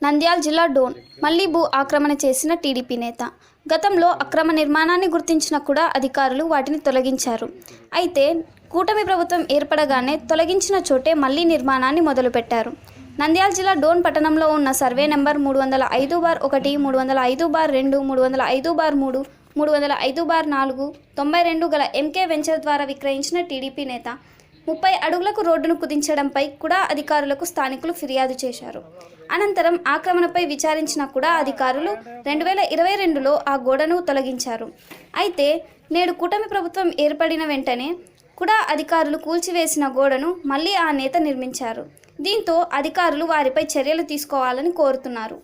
నంద్యాల జిల్లా డోన్ మళ్లీ భూ ఆక్రమణ చేసిన టీడీపీ నేత. గతంలో అక్రమ నిర్మాణాన్ని గుర్తించిన కూడా అధికారులు వాటిని తొలగించారు. అయితే కూటమి ప్రభుత్వం ఏర్పడగానే తొలగించిన చోటే మళ్లీ నిర్మాణాన్ని మొదలుపెట్టారు. నంద్యాల జిల్లా డోన్ పట్టణంలో ఉన్న సర్వే నెంబర్ 305/1, 305/2, 305/3, 305/4, 92 గల ఎంకే వెంచర్ ద్వారా విక్రయించిన టీడీపీ నేత 30 అడుగులకు రోడ్డును కుదించడంపై కూడా అధికారులకు స్థానికులు ఫిర్యాదు చేశారు. అనంతరం ఆక్రమణపై విచారించిన కూడా అధికారులు 2022లో ఆ గోడను తొలగించారు. అయితే నేడు కూటమి ప్రభుత్వం ఏర్పడిన వెంటనే కూడా అధికారులు కూల్చివేసిన గోడను మళ్లీ ఆ నేత నిర్మించారు. దీంతో అధికారులు వారిపై చర్యలు తీసుకోవాలని కోరుతున్నారు.